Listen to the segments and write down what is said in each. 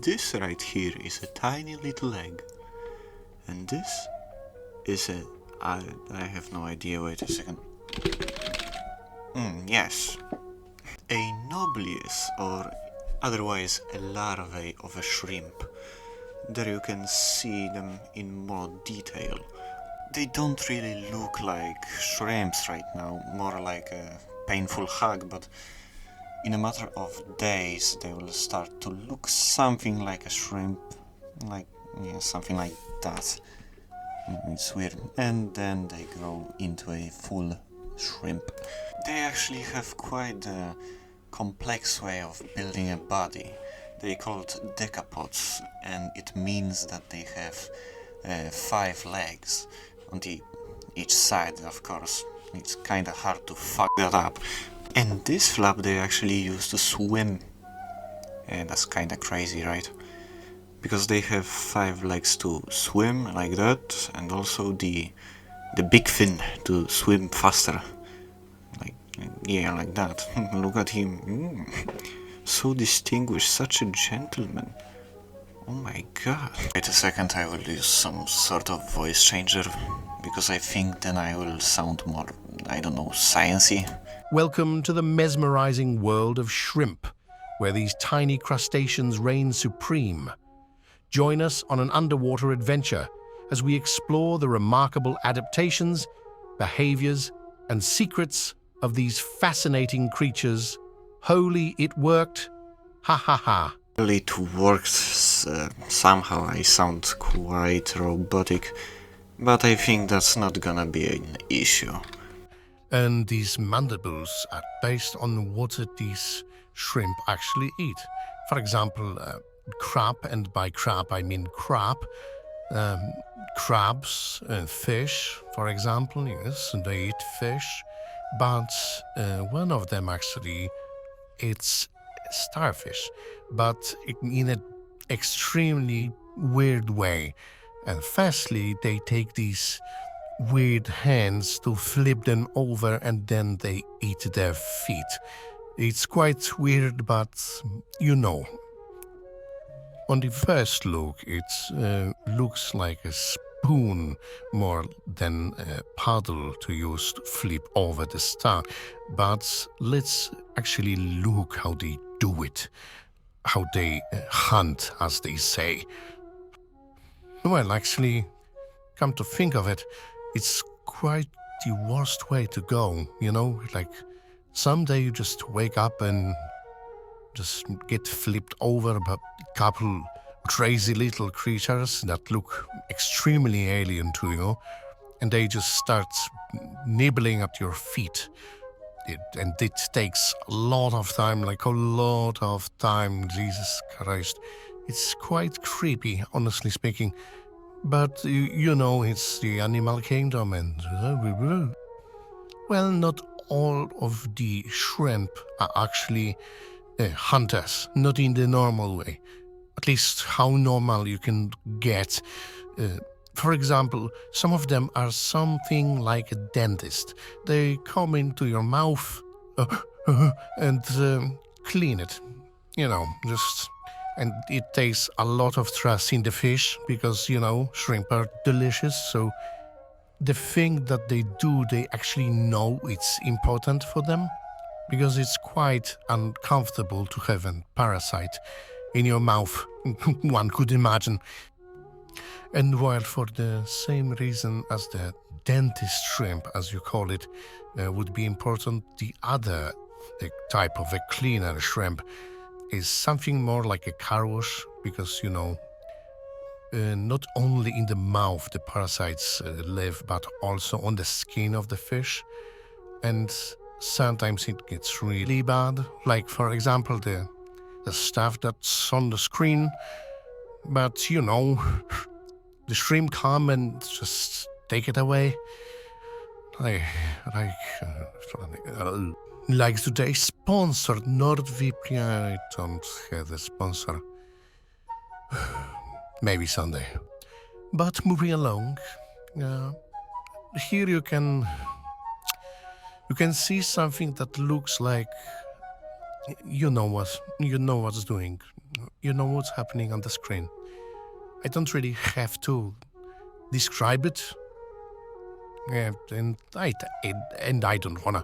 This right here is a tiny little egg. And this is a... I have no idea, wait a second. Yes. A noblius, or otherwise a larvae of a shrimp. There you can see them in more detail. They don't really look like shrimps right now, more like a painful hug, but in a matter of days they will start to look something like a shrimp, something like that. It's weird. And then they grow into a full shrimp. They actually have quite a complex way of building a body. They call it decapods, and it means that they have 5 legs on each side, of course. It's kinda hard to fuck that up. And this flap they actually use to swim. And that's kinda crazy, right? Because they have 5 legs to swim like that, and also the big fin to swim faster. Like that. Look at him. So distinguished, such a gentleman. Oh my god. Wait a second, I will use some sort of voice changer, because I think then I will sound more, I don't know, sciencey. Welcome to the mesmerizing world of shrimp, where these tiny crustaceans reign supreme. Join us on an underwater adventure as we explore the remarkable adaptations, behaviors, and secrets of these fascinating creatures. Holy, it worked! Ha ha ha! Well, it worked somehow. I sound quite robotic, but I think that's not gonna be an issue. And these mandibles are based on what these shrimp actually eat. For example, crab, and by crab I mean crab, crabs and fish, for example, yes, they eat fish, but one of them actually eats starfish, but in an extremely weird way. And firstly, they take these weird hands to flip them over and then they eat their feet. It's quite weird, but you know. On the first look, it looks like a spoon more than a paddle to use to flip over the star. But let's actually look how they do it, how they hunt, as they say. Well, actually, come to think of it, it's quite the worst way to go, you know? Like, someday you just wake up and just get flipped over by a couple crazy little creatures that look extremely alien to you, and they just start nibbling at your feet. And it takes a lot of time, Jesus Christ. It's quite creepy, honestly speaking. But, you know, it's the animal kingdom and... Well, not all of the shrimp are actually hunters, not in the normal way. At least how normal you can get. For example, some of them are something like a dentist. They come into your mouth and clean it, you know, just... And it takes a lot of trust in the fish because, you know, shrimp are delicious. So the thing that they do, they actually know it's important for them, because it's quite uncomfortable to have a parasite in your mouth, one could imagine. And while for the same reason as the dentist shrimp, as you call it, would be important, the other type of a cleaner shrimp is something more like a car wash, because, you know, not only in the mouth the parasites live, but also on the skin of the fish. And sometimes it gets really bad, like, for example, the stuff that's on the screen. But, you know, the shrimp come and just take it away. Like today's sponsor, NordVPN. I don't have a sponsor. Maybe someday. But moving along, here you can see something that looks like You know what's doing. You know what's happening on the screen. I don't really have to describe it. Yeah, and I don't wanna.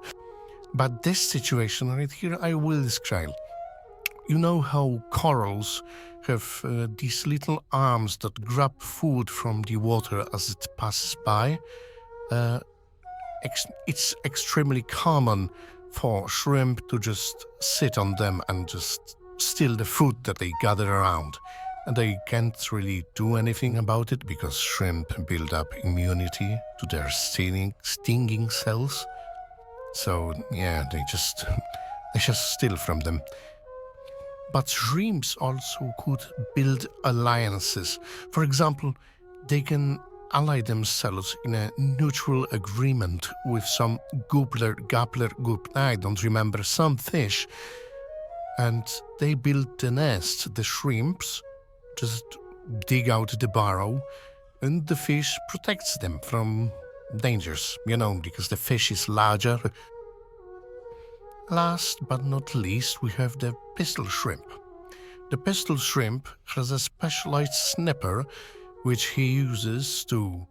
But this situation right here, I will describe. You know how corals have these little arms that grab food from the water as it passes by? Uh, it's extremely common for shrimp to just sit on them and just steal the food that they gather around. And they can't really do anything about it because shrimp build up immunity to their stinging cells. So yeah, they just steal from them. But shrimps also could build alliances. For example, they can ally themselves in a mutual agreement with some I don't remember, some fish. And they build the nest. The shrimps just dig out the burrow, and the fish protects them from dangers, because the fish is larger. Last but not least, we have the pistol shrimp. The pistol shrimp has a specialized snapper which he uses to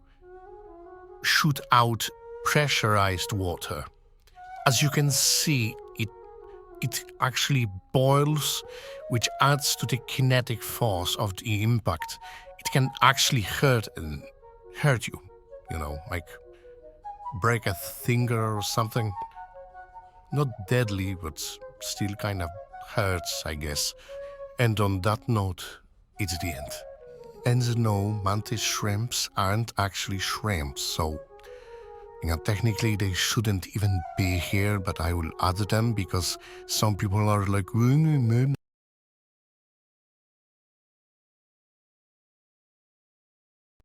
shoot out pressurized water. As you can see, it actually boils, which adds to the kinetic force of the impact. It can actually hurt you, like break a finger or something. Not deadly, but still kind of hurts, I guess. And on that note, it's the end. And no, mantis shrimps aren't actually shrimps, so technically they shouldn't even be here, but I will add them because some people are like,